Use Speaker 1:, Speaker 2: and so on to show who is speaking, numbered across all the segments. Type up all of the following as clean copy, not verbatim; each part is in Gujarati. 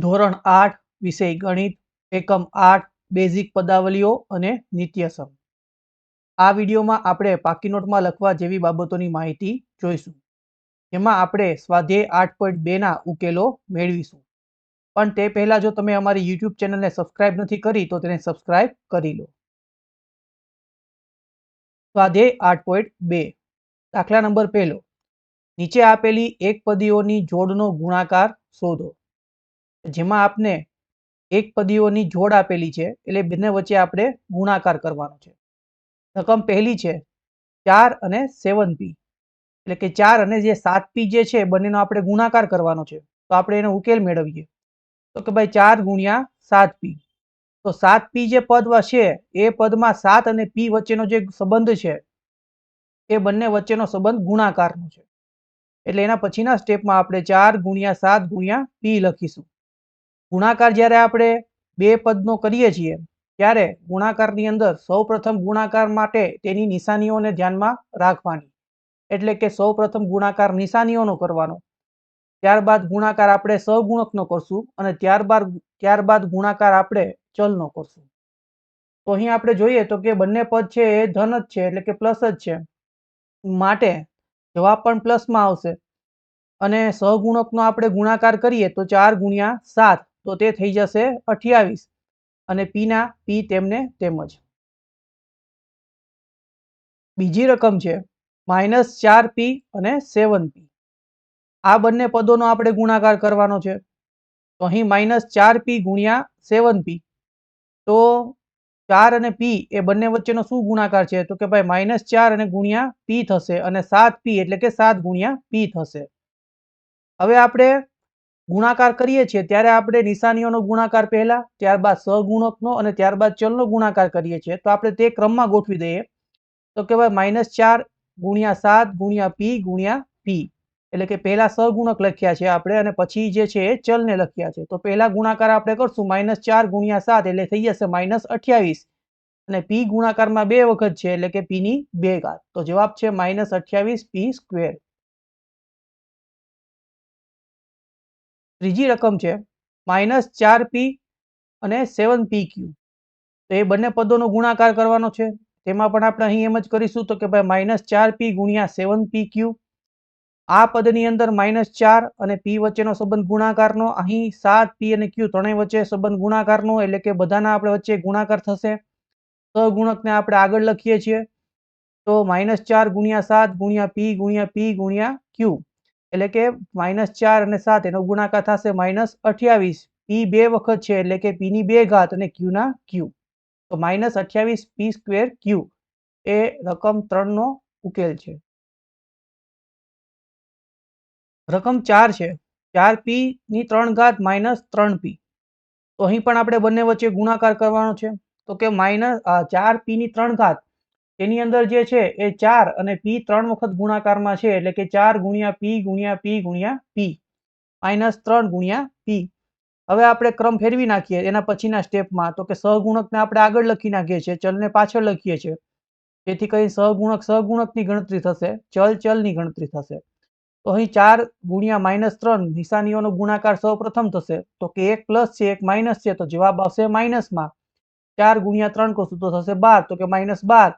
Speaker 1: ધોરણ 8 વિષય ગણિત એકમ 8 બેઝિક પદાવલીઓ અને નિત્યસમ. આ વિડીયોમાં આપણે પાકી નોટમાં લખવા જેવી બાબતોની માહિતી જોઈશું, જેમાં આપણે સ્વાધ્યાય 8.2 ના ઉકેલો મેળવીશું. પણ તે પહેલા જો તમે અમારી YouTube ચેનલને સબસ્ક્રાઇબ નથી કરી તો તેને સબસ્ક્રાઇબ કરી લો. સ્વાધ્યાય 8.2 દાખલા નંબર 1, નીચે આપેલી એક પદીઓની જોડનો ગુણાકાર શોધો. જેમાં આપને એક પદીઓની જોડ આપેલી છે એટલે બંને વચ્ચે આપણે ગુણાકાર કરવાનો છે. રકમ પહેલી છે 4 અને 7p, એટલે કે 4 અને જે 7p જે છે બંનેનો આપણે ગુણાકાર કરવાનો છે. તો આપણે એનો ઉકેલ મેળવીએ તો કે ભાઈ 4 ગુણ્યા 7p. તો 7p જે પદ છે એ પદમાં 7 અને p વચ્ચેનો જે સંબંધ છે એ બંને વચ્ચેનો સંબંધ ગુણાકારનો છે. એટલે એના પછીના સ્ટેપમાં આપણે 4 ગુણ્યા 7 ગુણ્યા p લખીશું. ગુણાકાર જ્યારે આપણે બે પદનો કરીએ છીએ ત્યારે ગુણાકારની અંદર સૌપ્રથમ ગુણાકાર માટે તેની નિશાનીઓને ધ્યાનમાં રાખવાની. એટલે કે સૌપ્રથમ ગુણાકાર નિશાનીઓનો કરવાનો, ત્યારબાદ ગુણાકાર આપણે સહગુણકનો કરશું અને ત્યારબાદ ગુણાકાર આપણે ચલનો કરશું. તો અહીં આપણે જોઈએ તો કે બંને પદ છે એ ધન જ છે, એટલે કે પ્લસ જ છે, માટે જવાબ પણ પ્લસમાં આવશે. અને સહગુણકનો આપણે ગુણાકાર કરીએ તો 4 ગુણ્યા 7, તો તે થઈ જશે 28 અને પીના પી તેમને તેમજ. બીજી રકમ છે -4p અને 7p. આ બંને પદોનો આપણે ગુણાકાર કરવાનો છે. તો અહીં -4p ગુણ્યા 7p, તો 4 અને p એ બંને વચ્ચેનો શું ગુણાકાર છે તો કે ભાઈ -4 અને ગુણ્યા p થશે અને 7p એટલે કે 7 ગુણ્યા p થશે. હવે આપણે ગુણાકાર કરીએ છીએ ત્યારે આપણે નિશાનીઓનો ગુણાકાર પહેલા, ત્યારબાદ સહગુણકનો અને ત્યારબાદ ચલનો ગુણાકાર કરીએ છીએ. તો આપણે તે ક્રમમાં ગોઠવી દઈએ તો કે ભાઈ -4 ગુણ્યા 7 ગુણ્યા p ગુણ્યા p, એટલે કે પહેલા સહગુણક લખ્યા છે આપણે અને પછી જે છે એ ચલને લખ્યા છે. તો પહેલા ગુણાકાર આપણે કરશું -4 ગુણ્યા 7 એટલે થઈ જશે -28 અને p ગુણાકારમાં બે વખત છે એટલે કે p ની 2 ઘાત. તો જવાબ છે -28p². ત્રીજી રકમ છે -4p અને 7pq. તો એ બંને પદોનો ગુણાકાર કરવાનો છે. તેમાં પણ આપણે અહીં એમ જ કરીશું તો કે ભાઈ -4p ગુણ્યા 7pq. આ પદની અંદર -4 અને p વચ્ચેનો સંબંધ ગુણાકારનો, અહીં 7p અને q ત્રણેય વચ્ચે સંબંધ ગુણાકારનો, એટલે કે બધાના આપણે વચ્ચે ગુણાકાર થશે. સહગુણકને આપણે આગળ લખીએ છીએ તો -4 ગુણ્યા 7 ગુણ્યા p ગુણ્યા q, એટલે કે -4 અને 7 એનો ગુણાકાર થશે -28. p બે વખત છે એટલે કે p ની 2 ઘાત અને q ના q. તો -28p²q એ રકમ 3 નો ઉકેલ છે. રકમ 4 છે 4p ની 3 ઘાત -3p. તો અહીં પણ આપણે બંને વચ્ચે ગુણાકાર કરવાનો છે. તો કે -4p ની 3 ઘાત, એની અંદર જે છે એ 4 અને p 3 વખત ગુણાકારમાં છે એટલે કે 4 ગુણ્યા p ગુણ્યા p ગુણ્યા p -3 ગુણ્યા p. હવે આપણે ક્રમ ફેરવી નાખીએ એના પછીના સ્ટેપમાં તો કે સહગુણકને આપણે આગળ લખી નાખીએ છીએ, ચલને પાછળ લખીએ છીએ, જેથી કરી સહગુણકની ગણતરી થશે, ચલની ગણતરી થશે. તો અહીં 4 ગુણ્યા -3 નિશાનીઓનો ગુણાકાર સૌ પ્રથમ થશે તો કે એક પ્લસ છે એક માઇનસ છે, તો જવાબ આવશે માઇનસમાં. 4 ગુણ્યા 3 કરશું તો થશે 12, તો કે -12.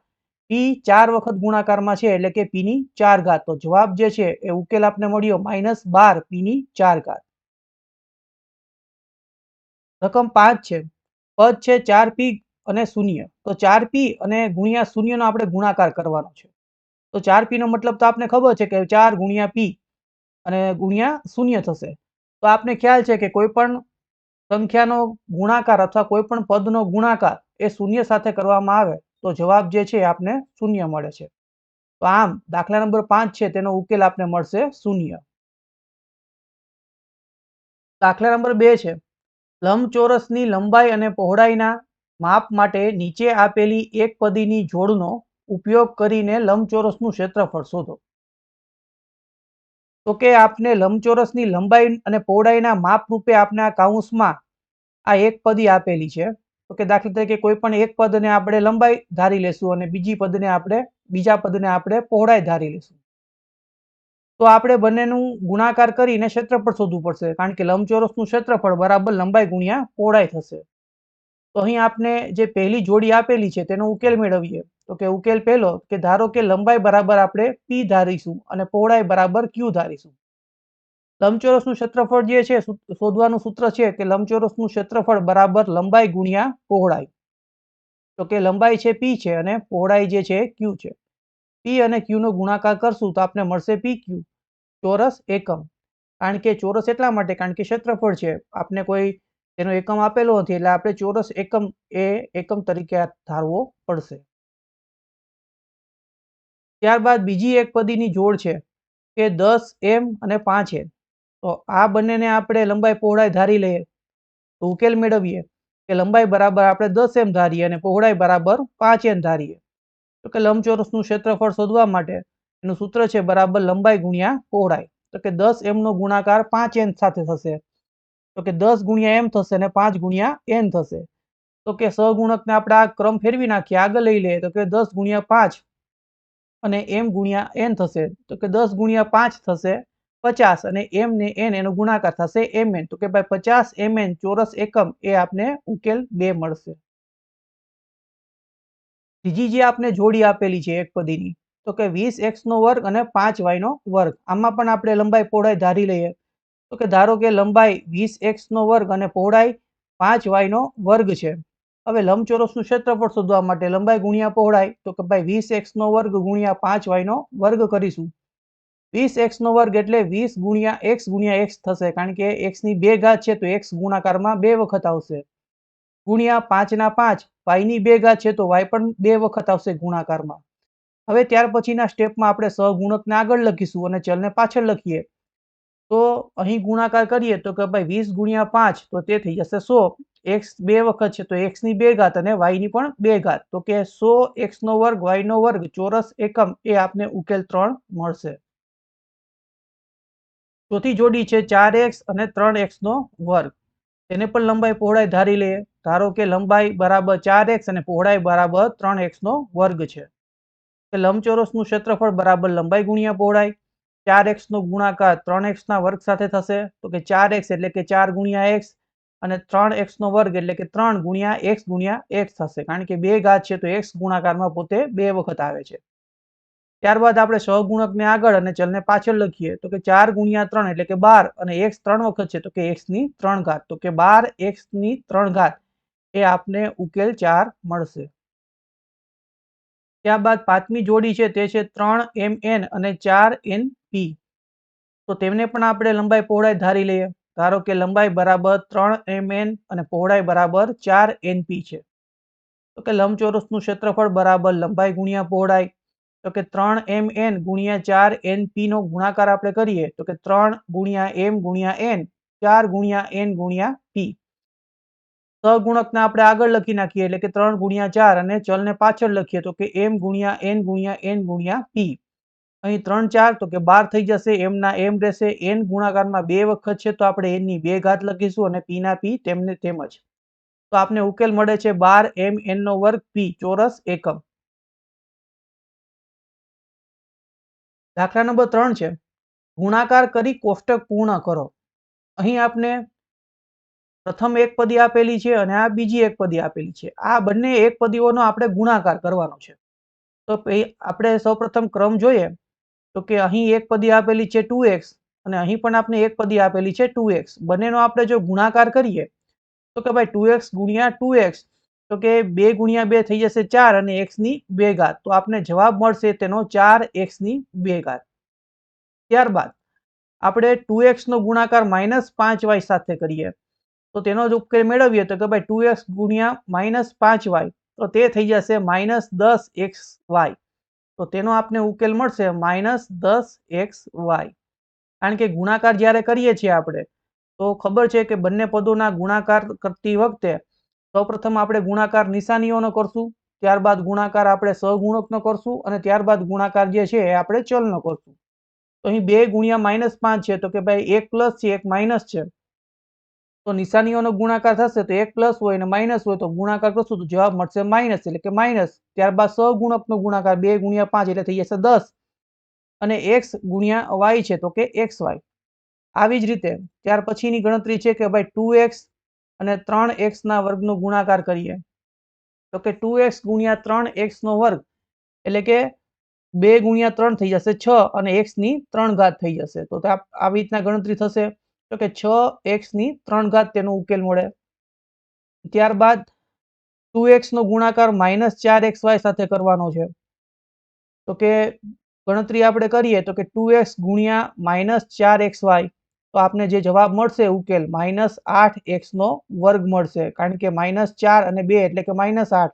Speaker 1: p 4 વખત ગુણાકારમાં છે એટલે કે p ની 4 ઘાત. તો જવાબ જે છે એ ઉકેલ આપને મળ્યો -12 p ની 4 ઘાત. રકમ 5 છે, પદ છે 4p અને 0. તો 4p અને ગુણ્યા 0 નો આપણે ગુણાકાર કરવાનો છે. તો 4p નો મતલબ તો આપને ખબર છે કે 4 ગુણ્યા p અને ગુણ્યા 0 થશે. તો આપને ખ્યાલ છે કે કોઈ પણ સંખ્યાનો ગુણાકાર અથવા કોઈ પણ પદનો ગુણાકાર એ 0 સાથે કરવામાં આવે તો જવાબ જે છે આપને 0 મળે છે. તો આમ દાખલા નંબર 5 છે તેનો ઉકેલ આપને મળશે 0. દાખલા નંબર 2 છે, લંબચોરસની લંબાઈ અને પહોળાઈના માપ માટે નીચે આપેલી એક પદીની જોડનો ઉપયોગ કરીને લંબચોરસનું ક્ષેત્રફળ શોધો. તો કે આપને લંબચોરસની લંબાઈ અને પહોળાઈના માપ રૂપે આપને આ કૌંસમાં આ એક પદી આપેલી છે. તો કે દાખલા તરીકે કોઈ પણ એક પદને આપણે લંબાઈ ધારી લેશું અને બીજા પદને આપણે પહોળાઈ ધારી લેશું. તો આપણે બંનેનું ગુણાકાર કરીને ક્ષેત્રફળ શોધવું પડશે, કારણ કે લંબચોરસનું ક્ષેત્રફળ બરાબર લંબાઈ ગુણ્યા પહોળાઈ થશે. તો અહીં આપણે જે પહેલી જોડી આપેલી છે તેનો ઉકેલ મેળવીએ. તો કે ઉકેલ પહેલો કે ધારો કે લંબાઈ બરાબર આપણે p ધારીશું અને પહોળાઈ બરાબર q ધારીશું. લંબચોરસનું ક્ષેત્રફળ જે છે શોધવાનું સૂત્ર છે કે લંબચોરસનું ક્ષેત્રફળ બરાબર લંબાઈ ગુણ્યા પહોળાઈ. તો કે લંબાઈ છે p છે અને પહોળાઈ જે છે q છે. p અને q નો ગુણાકાર કરશું તો આપણે મળશે pq ચોરસ એકમ. કારણ કે ચોરસ એટલા માટે કારણ કે ક્ષેત્રફળ છે, આપણે કોઈ તેનો એકમ આપેલો નથી એટલે આપણે ચોરસ એકમ એ એકમ તરીકે ધારવો પડશે. ત્યારબાદ બીજી એક પદીની જોડ છે કે 10m અને 5n. તો આ બંનેને આપણે લંબાઈ પહોળાઈ ધારી લઈએ તો ઉકેલ મેળવીએ કે લંબાઈ બરાબર આપણે 10m ધારીએ અને પહોળાઈ બરાબર 5n ધારીએ. તો કે લંબચોરસનું ક્ષેત્રફળ શોધવા માટે એનું સૂત્ર છે બરાબર લંબાઈ ગુણ્યા પહોળાઈ. તો કે 10m નો ગુણાકાર 5n સાથે થશે. તો કે 10 ગુણ્યા m થશે અને 5 ગુણ્યા n થશે. તો કે સહગુણકને આપણે આ ક્રમ ફેરવી નાખીએ, આગળ લઈ લઈએ તો કે 10 ગુણ્યા 5 અને m ગુણ્યા n થશે. તો કે 10 ગુણ્યા 5 થશે 50 અને m ને n એનો ગુણાકાર થશે mn. તો કે ભાઈ 50 mn ચોરસ એકમ એ આપને ઉકેલ 2 મળશે. ત્રીજી જે આપણે જોડી આપેલી છે એક પદીની તો કે 20x નો વર્ગ અને 5y નો વર્ગ. આમાં પણ આપણે લંબાઈ પહોળાઈ ધારી લઈએ. તો કે ધારો કે લંબાઈ 20x નો વર્ગ અને પહોળાઈ 5y નો વર્ગ છે. હવે લંબચોરસનું ક્ષેત્રફળ શોધવા માટે લંબાઈ ગુણ્યા પહોળાઈ. તો કે ભાઈ 20x નો વર્ગ ગુણ્યા 5y નો વર્ગ કરીશું. 20x નો વર્ગ એટલે 20 ગુણ્યા x થશે, કારણ કે x ની 2 ઘાત છે તો x ગુણાકારમાં 2 વખત આવશે. ગુણ્યા 5 ના 5 y ની 2 ઘાત છે તો y પણ 2 વખત આવશે ગુણાકારમાં. હવે ત્યાર પછીના સ્ટેપમાં આપણે સહગુણકને આગળ લખીશું અને ચલને પાછળ લખીએ. તો અહીં ગુણાકાર કરીએ તો કે ભાઈ 20 ગુણ્યા 5 તો તે થઈ જશે 100. x 2 વખત છે તો x ની 2 ઘાત અને y ની પણ 2 ઘાત. તો કે 100 x નો વર્ગ y નો વર્ગ ચોરસ એકમ એ આપને ઉકેલ 3 મળશે. ચોથી જોડી છે 4x અને 3x નો વર્ગ. તેને પણ લંબાઈ પહોળાઈ ધારી લઈએ. ધારો કે લંબાઈ બરાબર 4x અને પહોળાઈ બરાબર 3x નો વર્ગ છે. કે લંબચોરસનું ક્ષેત્રફળ બરાબર લંબાઈ ગુણ્યા પહોળાઈ. 4x નો ગુણાકાર 3x ના વર્ગ સાથે થશે. તો કે 4x એટલે કે 4 ગુણ્યા x અને 3x નો વર્ગ એટલે કે 3 ગુણ્યા x થશે, કારણ કે 2 ઘાત છે તો x ગુણાકારમાં પોતે 2 વખત આવે છે. ત્યારબાદ આપણે સહગુણકને આગળ અને ચલને પાછળ લખીએ. તો કે 4 ગુણ્યા 3 એટલે કે 12 અને x 3 વખત છે તો કે x ની 3 ઘાત. તો કે 12 x ની 3 ઘાત એ આપને ઉકેલ 4 મળશે. ત્યારબાદ પાંચમી જોડી છે તે છે 3mn અને 4np. તો તેમને પણ આપણે લંબાઈ પહોળાઈ ધારી લઈએ. ધારો કે લંબાઈ બરાબર 3mn અને પહોળાઈ બરાબર 4np છે. તો કે લંબચોરસનું ક્ષેત્રફળ બરાબર લંબાઈ ગુણ્યા પહોળાઈ. તો કે 3mn ગુણ્યા 4np નો ગુણાકાર આપણે કરીએ તો કે 3 ગુણ્યા m ગુણ્યા n 4 ગુણ્યા n ગુણ્યા p. સહગુણકને આપણે આગળ લખી નાખીએ એટલે કે 3 ગુણ્યા 4 અને ચલને પાછળ લખીએ તો કે m ગુણ્યા n ગુણ્યા p. અહીં 3 4 તો કે 12 થઈ જશે, m ના m રહેશે, n ગુણાકારમાં 2 વખત છે તો આપણે n ની 2 ઘાત લખીશું અને p ના p તેમને તેમજ. તો આપને ઉકેલ મળે છે 12 mn નો વર્ગ p ચોરસ એકમ. દાખલા નંબર 3 છે ગુણાકાર કરી કોષ્ટક પૂર્ણ કરો. અહીં આપને પ્રથમ એક પદી આપેલી છે અને આ બીજી એક પદી આપેલી છે. આ બંને એક પદીઓનો આપણે ગુણાકાર કરવાનો છે. તો આપણે સૌપ્રથમ ક્રમ જોઈએ તો કે અહીં એક પદી આપેલી છે 2x અને અહીં પણ આપણે એક પદી આપેલી છે 2x. બંનેનો આપણે જો ગુણાકાર કરીએ તો કે ભાઈ 2x ગુણ્યા 2x તો કે 2 ગુણ્યા 2 થઈ જશે 4 અને x ની 2 ઘાત. તો આપને જવાબ મળશે તેનો 4x ની 2 ઘાત. ત્યારબાદ આપણે 2x નો ગુણાકાર -5y સાથે કરીએ તો તેનો જ ઉકેલ મેળવીએ તો કે ભાઈ 2x ગુણ્યા -5y તો તે થઈ જશે -10xy. તો તેનો આપને ઉકેલ મળશે -10xy. કારણ કે ગુણાકાર જ્યારે કરીએ છીએ આપણે તો ખબર છે કે બંને પદોના ગુણાકાર કરતી વખતે સૌપ્રથમ આપણે ગુણાકાર નિશાનીઓનો કરશું, ત્યારબાદ ગુણાકાર આપણે સહગુણકનો કરશું અને ત્યારબાદ ગુણાકાર જે છે એ આપણે ચલનો કરશું. તો અહીં 2 ગુણ્યા -5 છે તો કે ભાઈ 1 પ્લસ છે 1 માઇનસ છે. તો નિશાનીઓનો ગુણાકાર થશે તો 1 પ્લસ હોય અને માઇનસ હોય તો ગુણાકાર કરશું તો જવાબ મળશે માઇનસ એટલે કે માઇનસ. ત્યારબાદ સહગુણકનો ગુણાકાર 2 ગુણ્યા 5 એટલે થઈ જશે 10. અને x ગુણ્યા y છે તો કે xy. આવી જ રીતે ત્યાર પછીની ગણતરી છે કે ભાઈ 2x અને 3x ના વર્ગનો ગુણાકાર કરીએ તો કે 2x ગુણ્યા 3x નો વર્ગ એટલે કે 2 ગુણ્યા 3 થઈ જશે 6 અને x ની 3 ઘાત થઈ જશે. તો આવી રીતના ગણતરી થશે તો કે 6x ની 3 ઘાત તેનો ઉકેલ મળે. ત્યારબાદ 2x નો ગુણાકાર -4xy સાથે કરવાનો છે તો કે ગણતરી આપણે કરીએ તો કે 2x ગુણ્યા -4xy તો આપને જે જવાબ મળશે ઉકેલ -8x નો વર્ગ મળશે, કારણ કે -4 અને 2 એટલે કે -8.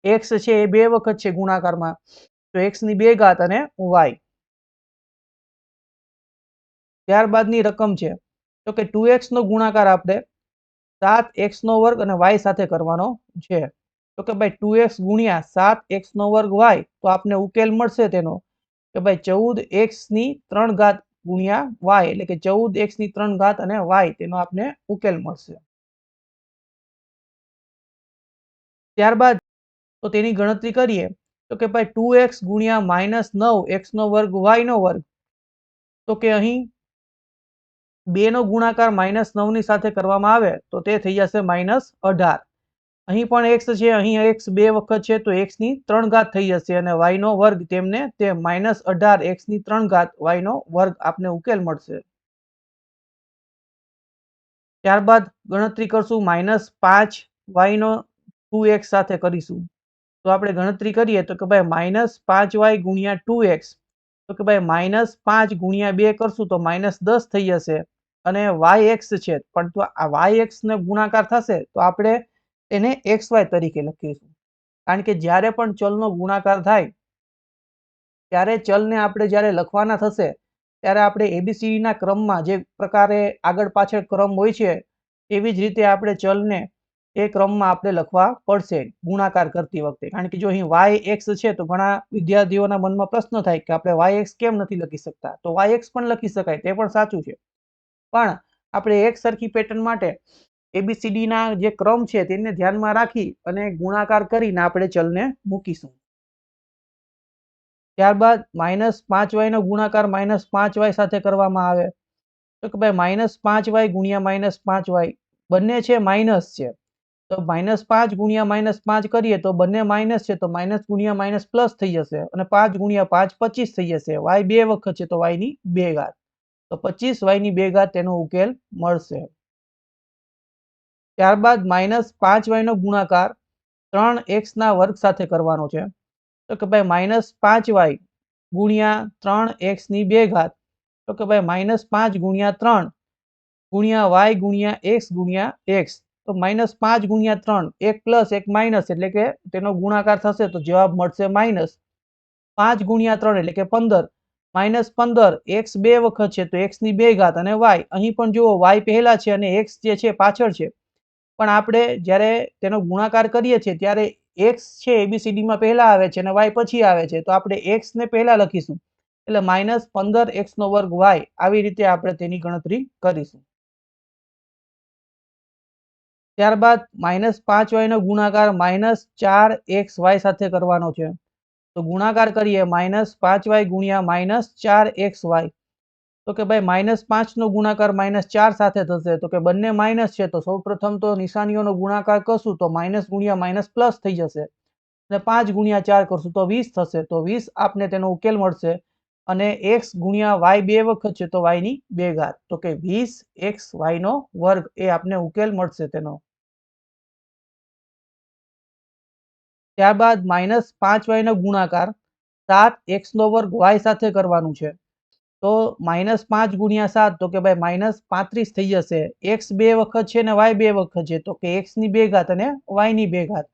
Speaker 1: x છે એ 2 વખત છે ગુણાકારમાં તો x ની 2 ઘાત અને y. ત્યારબાદની રકમ છે તો કે 2x નો ગુણાકાર આપણે 7x નો વર્ગ અને y સાથે કરવાનો છે તો કે ભાઈ 2x ગુણ્યા 7x નો વર્ગ y તો આપને ઉકેલ મળશે તેનો કે ભાઈ 14x ની 3 ઘાત ગુણ્યા y એટલે કે 14x ની 3 ઘાત અને y તેનો આપને ઉકેલ મળશે. ત્યારબાદ તો તેની ગણતરી કરીએ તો કે ભાઈ 2x ગુણ્યા -9x નો વર્ગ y નો વર્ગ તો કે અહીં 2 નો ગુણાકાર -9 ની સાથે કરવામાં આવે તો તે થઈ જશે -18. અહીં પણ x છે, અહીં x 2 વખત છે તો x ની 3 ઘાત થઈ જશે અને y નો વર્ગ તેમને તે -18 x ની 3 ઘાત y નો વર્ગ આપને ઉકેલ મળશે. ત્યારબાદ ગણતરી કરશું -5y નો 2x સાથે કરીશું તો આપણે ગણતરી કરીએ તો કે ભાઈ -5y ગુણ્યા 2x તો કે ભાઈ -5 ગુણ્યા 2 કરશું તો -10 થઈ જશે અને yx છે પણ તો આ yx ને ગુણાકાર થશે તો આપણે એને xy તરીકે લખીશું, કારણ કે જ્યારે પણ ચલનો ગુણાકાર થાય ત્યારે ચલને આપણે જ્યારે લખવાના થશે ત્યારે આપણે ABCD ના ક્રમમાં જે પ્રકારે આગળ પાછળ ક્રમ હોય છે એવી જ રીતે આપણે ચલને એ ક્રમમાં આપણે લખવા પડશે ગુણાકાર કરતી વખતે. કારણ કે જો અહીં yx છે તો ઘણા વિદ્યાર્થીઓના મનમાં પ્રશ્ન થાય કે આપણે yx કેમ નથી લખી શકતા, તો yx પણ લખી શકાય, તે પણ સાચું છે, પણ આપણે એક સરખી પેટર્ન માટે ABCD ના જે ક્રમ છે તેને ધ્યાનમાં રાખી અને ગુણાકાર કરીને આપણે ચલને મૂકીશું. ત્યારબાદ -5y નો ગુણાકાર -5y સાથે કરવામાં આવે તો કે ભાઈ -5y ગુણ્યા -5y બંને છે માઇનસ છે તો -5 ગુણ્યા -5 કરીએ તો બંને માઇનસ છે તો માઇનસ ગુણ્યા માઇનસ પ્લસ થઈ જશે અને 5 ગુણ્યા 5 25 થઈ જશે. y 2 વખત છે તો y ની 2 ઘાત તો 25 y ની 2 ઘાત તેનો ઉકેલ મળશે. ત્યારબાદ -5y નો ગુણાકાર 3x ના વર્ગ સાથે કરવાનો છે તો કે ભાઈ -5y ગુણ્યા 3x ની 2 ઘાત તો કે ભાઈ -5 ગુણ્યા 3 ગુણ્યા y ગુણ્યા x ગુણ્યા x તો -5 ગુણ્યા 3 એક પ્લસ એક માઇનસ એટલે કે તેનો ગુણાકાર થશે તો જવાબ મળશે -5 ગુણ્યા 3 એટલે કે 15 -15 x 2 વખત છે તો x ની 2 ઘાત અને y અહીં પણ જુઓ y પહેલા છે અને x જે છે પાછળ છે, પણ આપણે જ્યારે તેનો ગુણાકાર કરીએ છીએ ત્યારે x છે ABCD માં પહેલા આવે છે અને y પછી આવે છે તો આપણે x ને પહેલા લખીશું એટલે -15x નો વર્ગ y આવી રીતે આપણે તેની ગણતરી કરીશું. ત્યારબાદ -5y નો ગુણાકાર -4xy સાથે કરવાનો છે તો ગુણાકાર કરીએ -5y ગુણ્યા -4xy તો કે ભાઈ -5 નો ગુણાકાર -4 સાથે થશે તો કે બંને માઇનસ છે તો સૌપ્રથમ તો નિશાનીઓનો ગુણાકાર કરશું તો માઇનસ ગુણ્યા માઇનસ પ્લસ થઈ જશે અને 5 ગુણ્યા 4 કરશું તો 20 થશે તો 20 આપને તેનો ઉકેલ મળશે અને x ગુણ્યા y 2 વખત છે તો y ની 2 ઘાત તો કે 20xy નો વર્ગ એ આપને ઉકેલ મળશે તેનો. ત્યારબાદ -5y નો ગુણાકાર 7x નો વર્ગ y સાથે કરવાનું છે તો -5 ગુણ્યા 7 તો કે ભાઈ -35 થઈ જશે. x 2 વખત છે ને y 2 વખત છે તો કે x ની 2 ઘાત અને y ની 2 ઘાત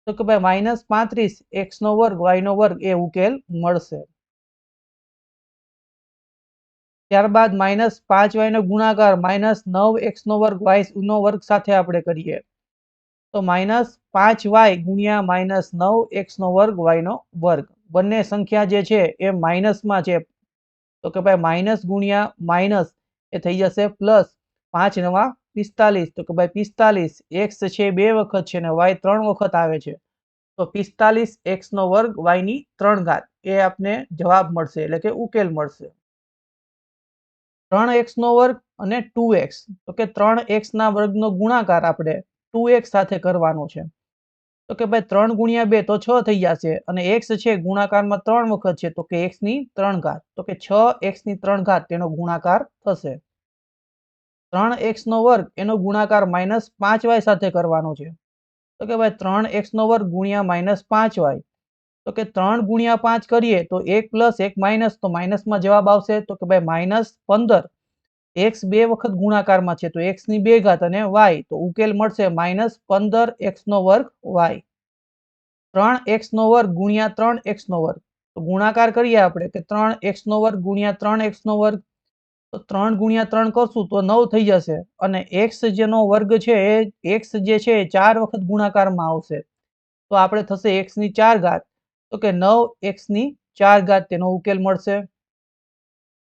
Speaker 1: તો કે ભાઈ -35 x નો વર્ગ y નો વર્ગ એ ઉકેલ મળશે. ત્યારબાદ -5y નો ગુણાકાર -9x નો વર્ગ y નો વર્ગ સાથે આપણે કરીએ તો -5y ગુણ્યા -9x નો વર્ગ y નો વર્ગ બંને સંખ્યા જે છે એ માઇનસમાં છે તો કે ભાઈ માઇનસ ગુણ્યા માઇનસ એ થઈ જશે પ્લસ 5 નવા 45 તો કે ભાઈ 45 x છે 2 વખત છે ને y 3 વખત આવે છે તો 45x નો વર્ગ y ની 3 ઘાત એ આપને જવાબ મળશે એટલે કે ઉકેલ મળશે. 3x નો વર્ગ અને 2x, તો કે 3x ના વર્ગનો ગુણાકાર આપણે 2x સાથે કરવાનો છે. તો કે ભાઈ 3 ગુણ્યા 2 તો 6 થઈ જશે અને x છે ગુણાકારમાં 3 વખત છે તો કે x ની 3 ઘાત, તો કે 6x ની 3 ઘાત તેનો ગુણાકાર થશે. 3x નો વર્ગ એનો ગુણાકાર -5y સાથે કરવાનો છે. તો કે ભાઈ 3x નો વર્ગ ગુણ્યા -5y, તો કે 3 ગુણ્યા 5 કરીએ તો 1 પ્લસ 1 માઇનસ, તો માઇનસમાં જવાબ આવશે તો કે ભાઈ -15. x 2 વખત ગુણાકારમાં છે તો x ની 2 ઘાત અને y, તો ઉકેલ મળશે -15x નો વર્ગ y. 3x નો વર્ગ ગુણ્યા 3x નો વર્ગ, તો ગુણાકાર કરીએ આપણે કે 3x નો વર્ગ ગુણ્યા 3x નો વર્ગ, તો 3 ગુણ્યા 3 કરશું તો 9 થઈ જશે અને x જેનો વર્ગ છે એ x જે છે એ 4 વખત ગુણાકારમાં આવશે તો આપણે થશે x ની 4 ઘાત, તો કે 9x ની 4 ઘાત તેનો ઉકેલ મળશે.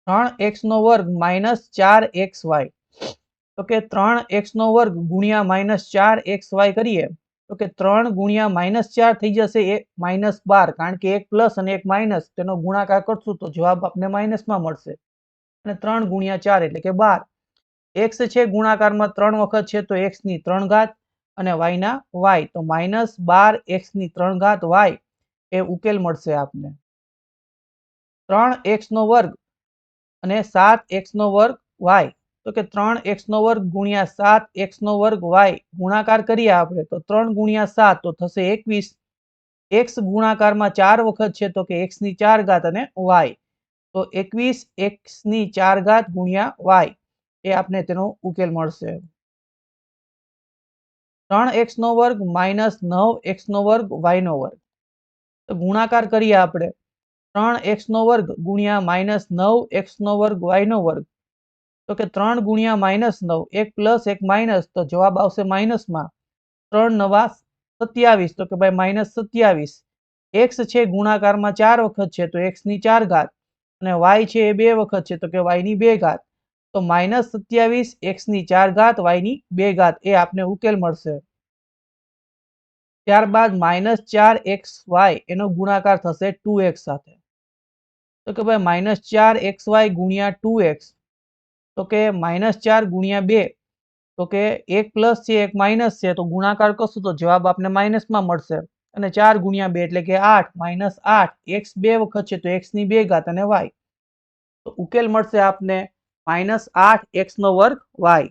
Speaker 1: 3x નો વર્ગ -4xy, તો કે 3x નો વર્ગ ગુણ્યા -4xy કરીએ તો કે 3 ગુણ્યા -4 થઈ જશે એ -12, કારણ કે 1 પ્લસ અને 1 માઇનસ તેનો ગુણાકાર કરશું તો જવાબ આપને માઇનસમાં મળશે અને 3 ગુણ્યા 4 એટલે કે 12. x છે ગુણાકારમાં 3 વખત છે તો x ની 3 ઘાત અને y ના y, તો -12x ની 3 ઘાત y એ ઉકેલ મળશે આપને. 3x નો વર્ગ અને 7x નો વર્ગ y, તો કે 3x નો વર્ગ ગુણ્યા 7x નો વર્ગ y ગુણાકાર કરીએ આપણે તો 3 ગુણ્યા 7 તો થશે 21. x ગુણાકારમાં 4 વખત છે તો કે x ની 4 ઘાત અને y, તો 21x ની 4 ઘાત ગુણ્યા y એ આપને તેનો ઉકેલ મળશે. 3x નો વર્ગ -9x નો વર્ગ y નો વર્ગ, તો ગુણાકાર કરીએ આપણે 3x નો વર્ગ ગુણ્યા -9x નો વર્ગ y નો વર્ગ, તો કે 3 ગુણ્યા -9, 1 પ્લસ 1 માઇનસ, તો જવાબ આવશે માઇનસમાં. 3 નવા 27, તો કે ભાઈ -27. x છે ગુણાકારમાં 4 વખત છે તો x ની 4 ઘાત અને y છે એ 2 વખત છે તો કે y ની 2 ઘાત, તો -27 x ની 4 ઘાત y ની 2 ઘાત એ આપને ઉકેલ મળશે. ત્યારબાદ -4xy એનો ગુણાકાર થશે 2x સાથે, તો કે ભાઈ -4xy ગુણ્યા 2x, તો કે -4 ગુણ્યા 2, તો કે 1 પ્લસ છે 1 માઇનસ છે તો ગુણાકાર કરશું તો જવાબ આપને માઇનસમાં મળશે અને 4 ગુણ્યા 2 એટલે કે 8, -8, x 2 વખત છે તો x ની 2 ઘાત અને y, તો ઉકેલ મળશે આપને -8x નો વર્ગ y.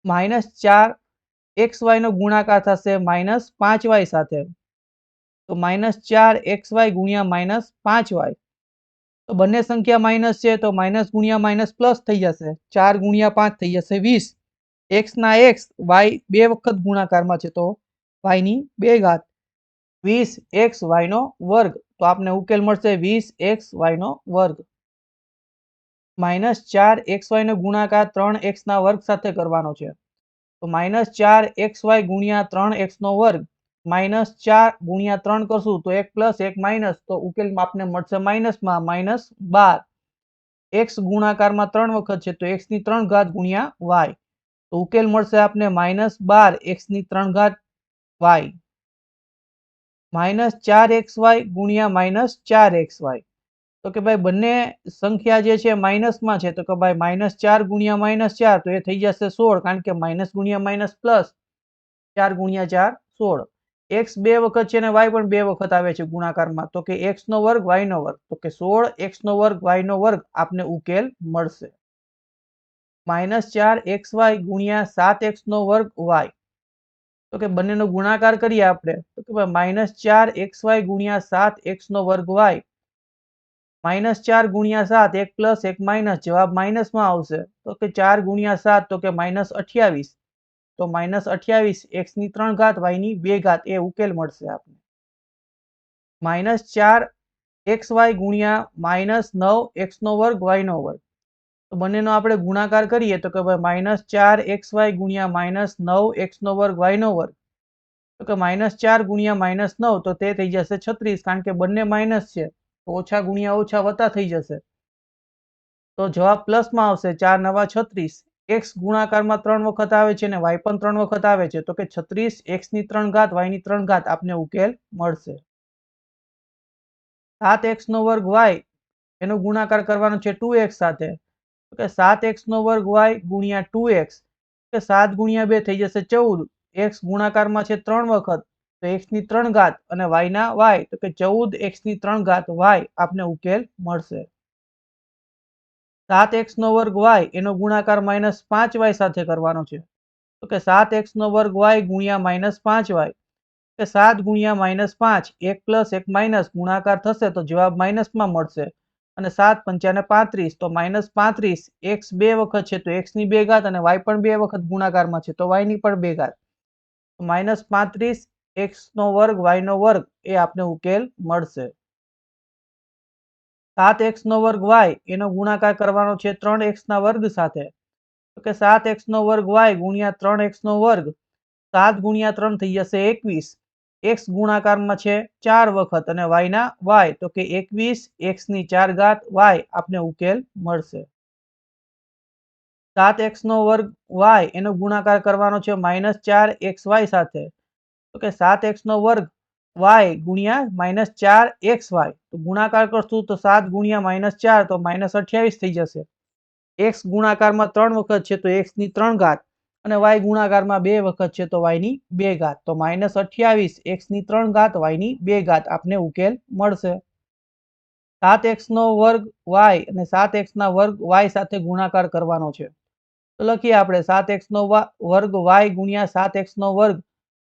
Speaker 1: -4xy નો ગુણાકાર થશે -5y સાથે, તો -4xy ગુણ્યા -5y, તો બંને સંખ્યા માઇનસ છે તો માઇનસ ગુણ્યા માઇનસ પ્લસ થઈ જશે. 4 ગુણ્યા 5 થઈ જશે 20. x ના x y 2 વખત ગુણાકારમાં છે તો y ની 2 ઘાત, 20xy નો વર્ગ, તો આપને ઉકેલ મળશે 20xy નો વર્ગ. -4xy નો ગુણાકાર 3x ના વર્ગ સાથે કરવાનો છે, તો -4xy ગુણ્યા 3x નો વર્ગ, -4 ગુણ્યા 3 કરશું તો 1 પ્લસ 1 માઇનસ, તો ઉકેલ આપને મળશે માઇનસમાં -12. x ગુણાકારમાં 3 વખત છે તો x ની 3 ઘાત ગુણ્યા y, તો ઉકેલ મળશે આપને -12 x ની 3 ઘાત y. -4xy ગુણ્યા -4xy, તો કે ભાઈ બંને સંખ્યા જે છે માઇનસમાં છે તો કે ભાઈ -4 ગુણ્યા -4, તો એ થઈ જશે 16, કારણ કે માઇનસ ગુણ્યા માઇનસ પ્લસ, 4 ગુણ્યા 4 16. x 2 વખત છે અને y પણ 2 વખત આવે છે ગુણાકારમાં, તો કે x નો વર્ગ y નો વર્ગ, તો કે 16x નો વર્ગ y નો વર્ગ આપને ઉકેલ મળશે. -4xy ગુણ્યા 7x નો વર્ગ y, તો કે બંનેનો ગુણાકાર કરીએ આપણે તો કે -4xy ગુણ્યા 7x નો વર્ગ y, -4 ગુણ્યા 7, 1 પ્લસ 1 માઇનસ, જવાબ માઇનસમાં આવશે તો કે 4 ગુણ્યા 7 તો કે -28, તો -28 x ની 3 ઘાત y ની 2 ઘાત એ ઉકેલ મળશે આપને. -4xy ગુણ્યા -9x નો વર્ગ y નો વર્ગ, તો બંનેનો આપણે ગુણાકાર કરીએ તો કે ભાઈ -4xy ગુણ્યા -9x નો વર્ગ y નો વર્ગ, તો કે -4 ગુણ્યા -9, તો તે થઈ જશે 36, કારણ કે બંને માઇનસ છે તો ઓછા ગુણ્યા ઓછા વત્તા થઈ જશે, તો જવાબ પ્લસમાં આવશે. 4 નવા 36. x ગુણાકારમાં 3 વખત આવે છે અને y પણ 3 વખત આવે છે તો કે 36 x ની 3 ઘાત y ની 3 ઘાત આપને ઉકેલ મળશે. 7x નો વર્ગ y એનો ગુણાકાર કરવાનો છે 2x સાથે, તો કે 7x નો વર્ગ y ગુણ્યા 2x, કે 7 ગુણ્યા 2 થઈ જશે 14, x ગુણાકારમાં છે 3 વખત તો x ની 3 ઘાત અને y ના y, તો કે 14x ની 3 ઘાત y આપને ઉકેલ મળશે. 7x નો વર્ગ y એનો ગુણાકાર -5y સાથે કરવાનો છે, તો કે 7x નો વર્ગ y ગુણ્યા -5y, કે 7 ગુણ્યા -5, 1 પ્લસ 1 માઇનસ ગુણાકાર થશે તો જવાબ માઇનસમાં મળશે અને 7 પંચાને 35, તો -35, x 2 વખત છે તો x ની 2 ઘાત અને y પણ 2 વખત ગુણાકારમાં છે તો y ની પણ 2 ઘાત, તો -35 x નો વર્ગ y નો વર્ગ એ આપને ઉકેલ મળશે. 7x નો વર્ગ y એનો ગુણાકાર કરવાનો છે 3x ના વર્ગ સાથે, તો કે 7x નો વર્ગ y ગુણ્યા 3x નો વર્ગ, 7 ગુણ્યા 3 થઈ જશે 21, x ગુણાકારમાં છે 4 વખત અને y ના y, તો કે 21 x ની 4 ઘાત y આપને ઉકેલ મળશે. 7x નો વર્ગ y એનો ગુણાકાર કરવાનો છે -4xy સાથે, તો કે 7x નો વર્ગ y ગુણ્યા -4xy, તો ગુણાકાર કરશું તો 7 ગુણ્યા -4 તો -28 થઈ જશે, x ગુણાકારમાં 3 વખત છે તો x ની 3 ઘાત અને y ગુણાકારમાં 2 વખત છે તો y ની 2 ઘાત, તો -28 x ની 3 ઘાત y ની 2 ઘાત આપને ઉકેલ મળશે. 7x નો વર્ગ y અને 7x ના વર્ગ y સાથે ગુણાકાર કરવાનો છે, તો લખીએ આપણે 7x નો વર્ગ y ગુણ્યા 7x નો વર્ગ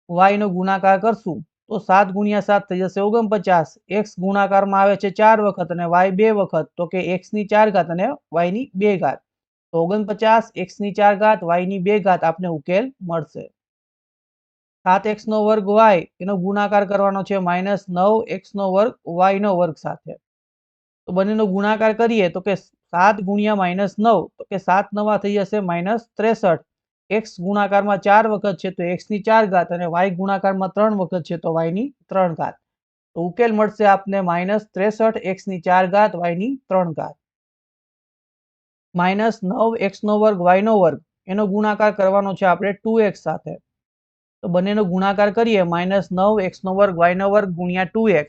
Speaker 1: y નો ગુણાકાર કરશું તો 7 ગુણ્યા 7 થઈ જશે 49, x ગુણાકારમાં આવે છે 4 વખત અને y 2 વખત, તો કે x ની 4 ઘાત અને y ની 2 ઘાત, તો 49 x ની 4 ઘાત y ની 2 ઘાત આપને ઉકેલ મળશે. 7x નો વર્ગ y એનો ગુણાકાર કરવાનો છે -9x નો વર્ગ y નો વર્ગ સાથે, તો બંનેનો ગુણાકાર કરીએ તો કે 7 ગુણ્યા -9, તો કે 7 નવા થઈ જશે -63, x ગુણાકારમાં 4 વખત છે તો x ની 4 ઘાત અને y ગુણાકારમાં 3 વખત છે તો y ની 3 ઘાત, તો ઉકેલ મળશે આપને -63 x ની 4 ઘાત y ની 3 ઘાત. -9x નો વર્ગ y નો વર્ગ એનો ગુણાકાર કરવાનો છે આપણે 2x સાથે, તો બંનેનો ગુણાકાર કરીએ -9x નો વર્ગ y નો વર્ગ ગુણ્યા 2x,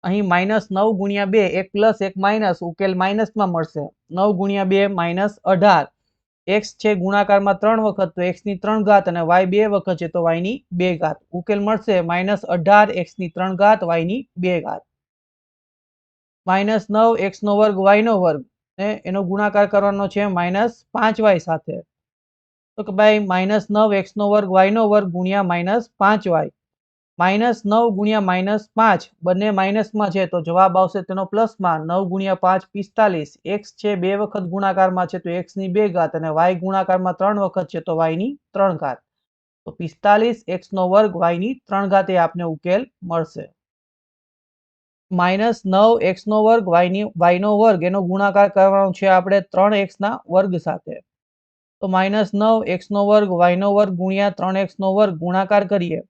Speaker 1: અહીં -9 ગુણ્યા 2, 1 પ્લસ 1 માઇનસ, ઉકેલ માઇનસમાં મળશે, 9 ગુણ્યા 2 -18, x છે ગુણાકારમાં 3 વખત તો x ની 3 ઘાત અને y 2 વખત છે તો y ની 2 ઘાત, ઉકેલ મળશે -18 x ની 3 ઘાત y ની 2 ઘાત. -9x નો વર્ગ y નો વર્ગ એનો ગુણાકાર કરવાનો છે -5y સાથે, તો કે ભાઈ -9x નો વર્ગ y નો વર્ગ ગુણ્યા -5y, -9 ગુણ્યા -5 બંને માઇનસમાં છે તો જવાબ આવશે તેનો પ્લસમાં, 9 ગુણ્યા 5 45, x છે 2 વખત ગુણાકારમાં છે તો x ની 2 ઘાત અને y ગુણાકારમાં 3 વખત છે તો y ની 3 ઘાત, તો 45 x નો વર્ગ y ની 3 ઘાત એ આપને ઉકેલ મળશે. -9x નો વર્ગ y નો વર્ગ એનો ગુણાકાર કરવાનો છે આપણે 3x ના વર્ગ સાથે, તો -9x નો વર્ગ y નો વર્ગ ગુણ્યા 3x નો વર્ગ ગુણાકાર કરીએ,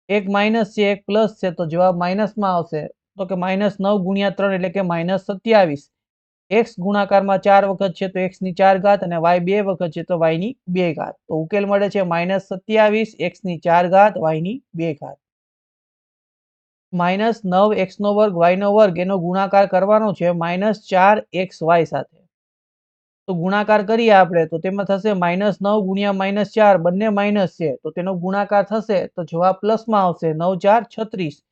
Speaker 1: એક માઇનસ છે એક પ્લસ છે તો જવાબ માઇનસમાં આવશે, તો કે -9 ગુણ્યા 3 એટલે કે -27, x ગુણાકારમાં 4 વખત છે તો x ની 4 ઘાત અને y 2 વખત છે તો y ની 2 ઘાત, તો ઉકેલ મળે છે -27 x ની 4 ઘાત y ની 2 ઘાત. -9x નો વર્ગ y નો વર્ગ એનો ગુણાકાર કરવાનો છે -4xy સાથે, તો ગુણાકાર કરીએ આપણે તો તેમાં થશે -9 ગુણ્યા -4 બંને માઇનસ છે તો તેનો ગુણાકાર થશે તો જવાબ પ્લસમાં આવશે, 9 4 36,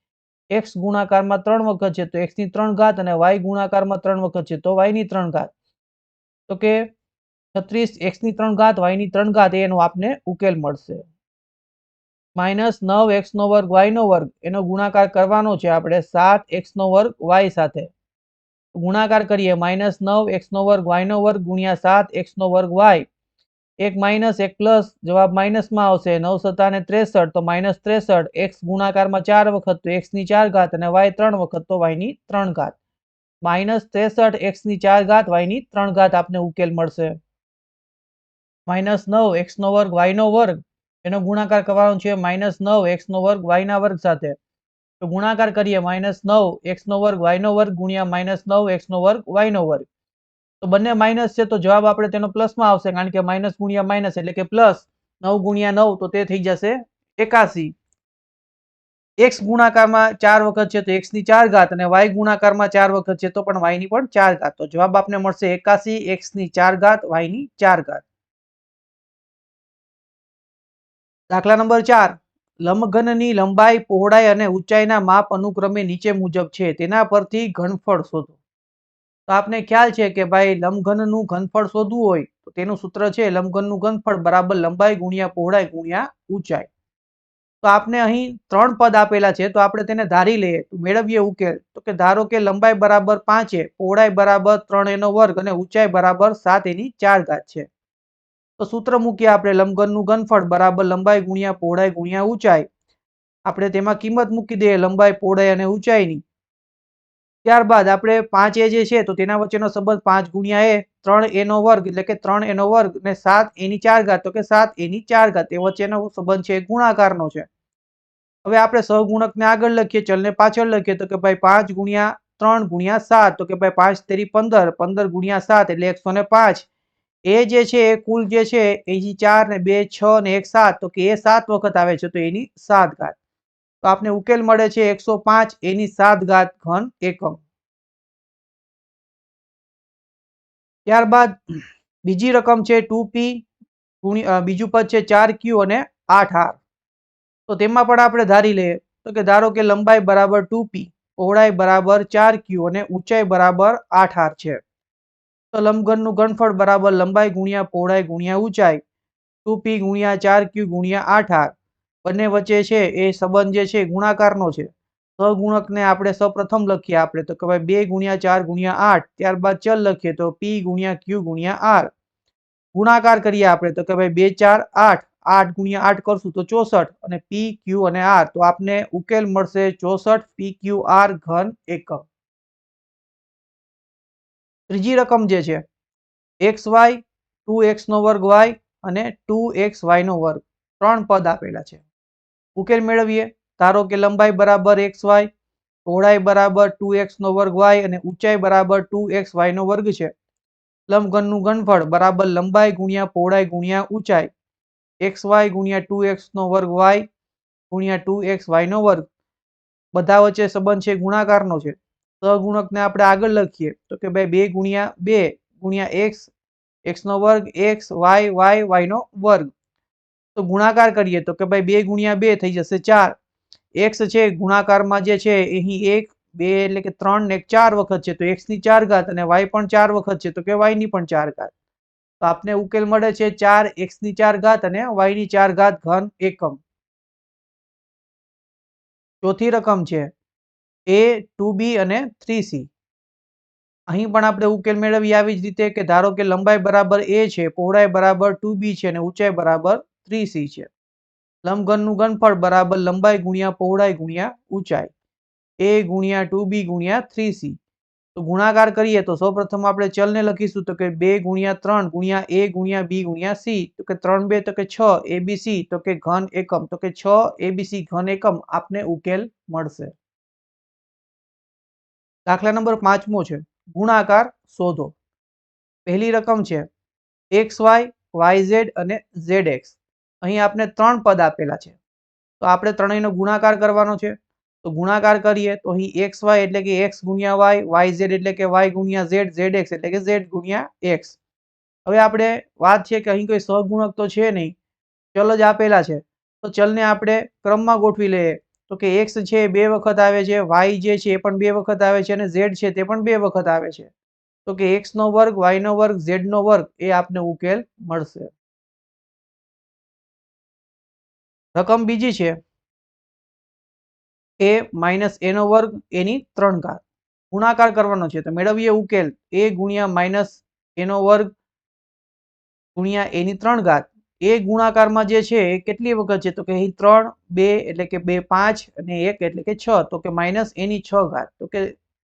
Speaker 1: x ગુણાકારમાં 3 વખત છે તો x ની 3 ઘાત અને y ગુણાકારમાં 3 વખત છે તો y ની 3 ઘાત, તો કે 36 x ની 3 ઘાત y ની 3 ઘાત એનો આપને ઉકેલ મળશે. -9x નો વર્ગ y નો વર્ગ એનો ગુણાકાર કરવાનો છે આપણે 7x નો વર્ગ y સાથે, ગુણાકાર કરીએ -9x નો વર્ગ y નો વર્ગ ગુણ્યા 7x નો વર્ગ y, એક માઇનસ એક પ્લસ જવાબ માઇનસમાં આવશે, 9 7 63, તો -63, x ગુણાકારમાં 4 વખત તો x ની 4 ઘાત અને y 3 વખત તો y ની 3 ઘાત, -63 x ની 4 ઘાત y ની 3 ઘાત આપને ઉકેલ મળશે. -9x નો વર્ગ y નો વર્ગ એનો ગુણાકાર કરવાનો છે -9x નો વર્ગ y ના વર્ગ સાથે, તો ગુણાકાર કરીએ -9x નો વર્ગ y નો વર્ગ ગુણ્યા -9x નો વર્ગ y નો વર્ગ, તો બંને માઇનસ છે તો જવાબ આપણે તેનો પ્લસમાં આવશે કારણ કે માઇનસ ગુણ્યા માઇનસ એટલે કે પ્લસ, 9 ગુણ્યા 9 તો તે થઈ જશે 81, x ગુણાકારમાં 4 વખત છે તો x ની 4 ઘાત અને y ગુણાકારમાં 4 વખત છે તો પણ y ની પણ 4 ઘાત. તો જવાબ આપને મળશે 81 x ની 4 ઘાત y ની 4 ઘાત. દાખલા નંબર 4 લંબઘનની લંબાઈ, પહોળાઈ અને ઊંચાઈના માપ અનુક્રમે નીચે મુજબ છે. તેના પરથી ઘનફળ શોધો. તો આપને ખ્યાલ છે કે ભાઈ લંબઘનનું ઘનફળ શોધવું હોય તો તેનું સૂત્ર છે લંબઘનનું ઘનફળ બરાબર લંબાઈ ગુણ્યા પહોળાઈ ગુણ્યા ઊંચાઈ. તો આપને અહીં 3 પદ આપેલા છે તો આપણે તેને ધારી લઈએ તો મેળવીએ ઉકેલ. તો કે ધારો કે લંબાઈ બરાબર 5 પહોળાઈ બરાબર 3 એનો વર્ગ અને ઊંચાઈ બરાબર 7 એની 4 ઘાત છે. તો સૂત્ર મૂકીએ આપણે લંબઘનનું ઘનફળ બરાબર લંબાઈ ગુણ્યા પહોળાઈ ગુણ્યા ઊંચાઈ. આપણે તેમાં કિંમત મૂકી દઈએ લંબાઈ, પહોળાઈ અને ઊંચાઈની. ત્યારબાદ આપણે 5 જે છે તો તેના વચ્ચેનો સંબંધ 5 ગુણ્યા એ 3 એનો વર્ગ એટલે કે 3 એનો વર્ગ અને 7 એની 4 ઘાત તો કે 7 એની 4 ઘાત. એ વચ્ચેનો સંબંધ છે ગુણાકારનો છે. હવે આપણે સહગુણકને આગળ લખીએ, ચલને પાછળ લખીએ તો કે ભાઈ 5 ગુણ્યા 3 ગુણ્યા 7 તો કે ભાઈ 5 તેરી 15 15 ગુણ્યા 7 એટલે 105. એ જે છે એ કુલ જે છે એ 4 ને 2 6 ને 1 7 તો કે એ 7 વખત આવે છે તો એની 7 ઘાત. તો આપને ઉકેલ મળે છે 105 એની 7 ઘાત ઘન એકમ. ત્યારબાદ બીજી રકમ છે 2p બીજું પદ છે 4q અને 8r. તો તેમાં પણ આપણે ધારી લઈએ તો કે ધારો કે લંબાઈ બરાબર 2p, પહોળાઈ બરાબર 4q અને ઊંચાઈ બરાબર 8r છે. તો લંબઘનનું ઘનફળ બરાબર લંબાઈ ગુણ્યા પહોળાઈ ગુણ્યા ઊંચાઈ 2p ગુણ્યા 4q ગુણ્યા 8r. બંને વચ્ચે છે એ સંબંધ જે છે ગુણાકારનો છે. સહગુણકને આપણે સૌપ્રથમ લખીએ આપણે તો કે ભાઈ 2 ગુણ્યા 4 ગુણ્યા 8. ત્યારબાદ ચલ લખીએ તો p ગુણ્યા q ગુણ્યા r. ગુણાકાર કરીએ આપણે તો કે ભાઈ 2 4 8 8 ગુણ્યા 8 કરશું તો 64 અને p q અને r તો આપને ઉકેલ મળશે 64 p q r ઘન એકમ. ત્રીજી રકમ જે છે xy 2x નો વર્ગ y અને 2xy નો વર્ગ. 3 પદ આપેલા છે. ઉકેલ મેળવીએ. ધારો કે લંબાઈ બરાબર xy, પહોળાઈ બરાબર 2x નો વર્ગ y અને ઊંચાઈ બરાબર 2xy નો વર્ગ છે. લંબઘનનું ઘનફળ બરાબર લંબાઈ ગુણ્યા પહોળાઈ ગુણ્યા ઊંચાઈ xy ગુણ્યા 2x નો વર્ગ y ગુણ્યા 2xy નો વર્ગ. બધા વચ્ચે સંબંધ છે ગુણાકારનો છે. સહગુણકને આપણે આગળ લખીએ તો કે ભાઈ 2 ગુણ્યા 2 ગુણ્યા x x નો વર્ગ x y y y નો વર્ગ. તો ગુણાકાર કરીએ તો કે ભાઈ 2 ગુણ્યા 2 થઈ જશે 4. x છે ગુણાકારમાં જે છે અહીં 1 2 એટલે કે 3 ને 4 વખત છે તો x ની 4 ઘાત અને y પણ 4 વખત છે તો કે y ની પણ 4 ઘાત. તો આપને ઉકેલ મળે છે 4 x ની 4 ઘાત અને y ની 4 ઘાત ઘન એકમ. ચોથી રકમ છે a 2b અને 3c. અહીં પણ આપણે ઉકેલ મેળવીએ આવી જ રીતે કે ધારો કે લંબાઈ બરાબર a છે, પહોળાઈ બરાબર 2b છે અને ઊંચાઈ બરાબર 3c છે. લંબઘનનું ઘનફળ બરાબર લંબાઈ ગુણ્યા પહોળાઈ ગુણ્યા ઊંચાઈ a ગુણ્યા 2b ગુણ્યા 3c. તો ગુણાકાર કરીએ તો સૌપ્રથમ આપણે ચલને લખીશું તો કે 2 ગુણ્યા 3 ગુણ્યા a ગુણ્યા b ગુણ્યા c તો કે 3 2 તો કે 6 abc તો કે ઘન એકમ તો કે 6 abc ઘન એકમ આપને ઉકેલ મળશે. દાખલા નંબર 5મો છે ગુણાકાર શોધો. પહેલી રકમ છે xy yz અને zx. અહીં આપને 3 પદ આપેલા છે તો આપણે ત્રણેયનો ગુણાકાર કરવાનો છે. તો ગુણાકાર કરીએ તો અહીં xy એટલે કે x ગુણ્યા y, yz એટલે કે y ગુણ્યા z, zx એટલે કે z ગુણ્યા x. હવે આપણે વાત છે કે અહીં કોઈ સહગુણક તો છે નહીં, ચલ જ આપેલા છે. તો ચલને આપણે ક્રમમાં ગોઠવી લઈએ તો કે x છે 2 વખત આવે છે, y જે છે એ પણ 2 વખત આવે છે અને z છે તે પણ 2 વખત આવે છે. તો કે x નો વર્ગ, y નો વર્ગ, z નો વર્ગ એ આપને ઉકેલ મળશે. રકમ બીજી છે a માઇનસ a નો વર્ગ એની 3 ઘાત. ગુણાકાર કરવાનો છે તો મેળવીએ ઉકેલ a ગુણ્યા માઇનસ a નો વર્ગ ગુણ્યા a ની 3 ઘાત. એ ગુણાકારમાં જે છે એ કેટલી વખત છે તો કે અહીં 3 2 એટલે કે 2 5 અને 1 એટલે કે 6 તો કે માઇનસ a ની 6 ઘાત તો કે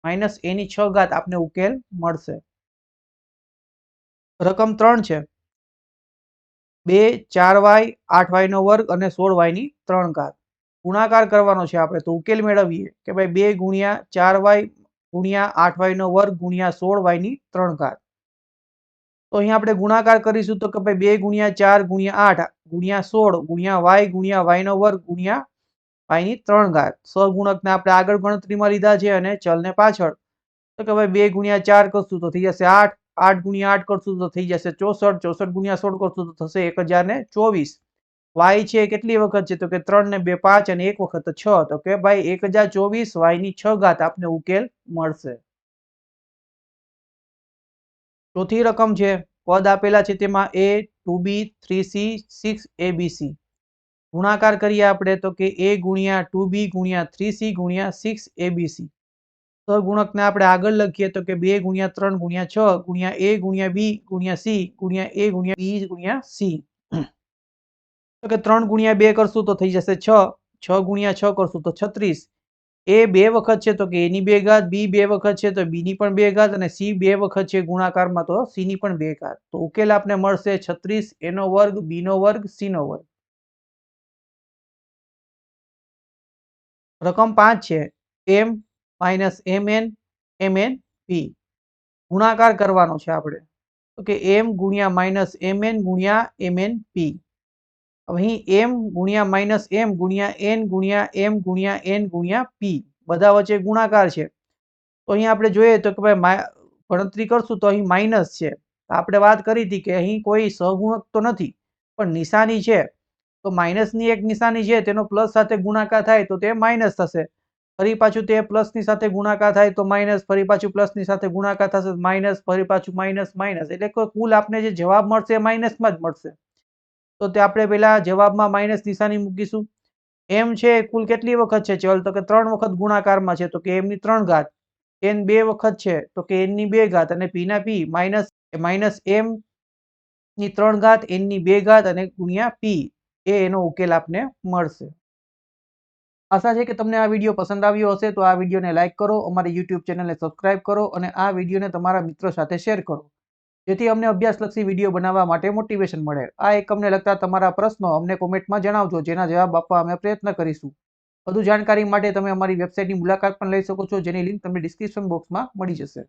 Speaker 1: માઇનસ a ની 6 ઘાત આપને ઉકેલ મળશે. રકમ 3 છે 2 4y 8y નો વર્ગ અને 16y ની 3 ઘાત. ગુણાકાર કરવાનો છે આપણે તો ઉકેલ મેળવીએ કે ભાઈ 2 ગુણ્યા 4y ગુણ્યા 8y નો વર્ગ ગુણ્યા 16y ની 3 ઘાત. તો અહીં આપણે ગુણાકાર કરીશું તો કે ભાઈ 2 ગુણ્યા 4 ગુણ્યા 8 ગુણ્યા 16 ગુણ્યા y નો વર્ગ ગુણ્યા વાયની 3 ઘાત. સહગુણકને આપણે આગળ ગણતરીમાં લીધા છે અને ચલને પાછળ. તો કે ભાઈ 2 ગુણ્યા 4 કરશું તો થઈ જશે 8, 8 ગુણ્યા 8 કરશું તો થઈ જશે 64, 64 ગુણ્યા 16 કરશું તો થશે 1024. વાય છે કેટલી વખત છે? તો કે 3 ને 2 5 અને 1 વખત 6. તો કે ભાઈ 1024 વાયની 6 ઘાત આપને ઉકેલ મળશે. ચોથી રકમ છે, પદ આપેલા છે તેમાં a, 2b, 3c, 6abc. ગુણાકાર કરીએ આપણે તો કે a ગુણ્યા 2b ગુણ્યા 3c ગુણ્યા 6abc. સહગુણકને આપણે આગળ લખીએ તો કે 2 ગુણ્યા 3 ગુણ્યા 6 ગુણ્યા a ગુણ્યા b ગુણ્યા c ગુણ્યા a ગુણ્યા b ગુણ્યા c. તો કે 3 ગુણ્યા 2 કરશું તો થઈ જશે 6, 6 ગુણ્યા 6 કરશું તો 36. a 2 વખત છે તો કે a ની 2 ઘાત, b 2 વખત છે તો b ની પણ 2 ઘાત અને c 2 વખત છે ગુણાકારમાં તો c ની પણ 2 ઘાત. તો ઉકેલ આપને મળશે 36 a નો વર્ગ b નો વર્ગ c નો વર્ગ. રકમ 5 છે, m minus mn mn p. ગુણાકાર કરવાનો છે આપણે. તો કે m ગુણ્યા માઇનસ mn ગુણ્યા mn p. અહીં m ગુણ્યા માઇનસ m ગુણ્યા n ગુણ્યા m ગુણ્યા n ગુણ્યા p બધા વચ્ચે ગુણાકાર છે. તો અહીં આપણે જોઈએ તો કે ભાઈ ગણતરી કરશું તો અહીં માઇનસ છે. આપણે વાત કરી હતી કે અહીં કોઈ સહગુણક તો નથી પણ નિશાની છે. તો માઇનસની એક નિશાની છે તેનો પ્લસ સાથે ગુણાકાર થાય તો તે માઇનસ થશે. ફરી પાછું તે પ્લસની સાથે ગુણાકાર થાય તો માઇનસ, ફરી પાછું પ્લસની સાથે ગુણાકાર થશે માઇનસ, ફરી પાછું માઇનસ માઇનસ. એટલે કે કુલ આપને જે જવાબ મળશે એ માઇનસમાં જ મળશે. તો તે આપણે પહેલા જવાબમાં માઇનસ નિશાની મૂકીશું. m છે કુલ કેટલી વખત છે ચલ? તો કે 3 વખત ગુણાકારમાં છે તો કે m ની 3 ઘાત. n 2 વખત છે તો કે n ની 2 ઘાત અને p ના p માઇનસ m ની 3 ઘાત, n ની 2 ઘાત અને ગુણ્યા p. એનો ઉકેલ આપને મળશે. આશા છે કે તમને આ વિડીયો પસંદ આવ્યો હશે. તો આ વિડીયોને લાઈક કરો, અમારી YouTube ચેનલને સબસ્ક્રાઇબ કરો અને આ વિડીયોને તમારા મિત્રો સાથે શેર કરો, જેથી અમને અભ્યાસલક્ષી વિડીયો બનાવવા માટે મોટિવેશન મળે. આ એકમને લગતા તમારા પ્રશ્નો અમને કોમેન્ટમાં જણાવજો, જેના જવાબ આપવા અમે પ્રયત્ન કરીશું. વધુ જાણકારી માટે તમે અમારી વેબસાઇટની મુલાકાત પણ લઈ શકો છો, જેની લિંક તમને ડિસ્ક્રિપ્શન બોક્સમાં મળી જશે.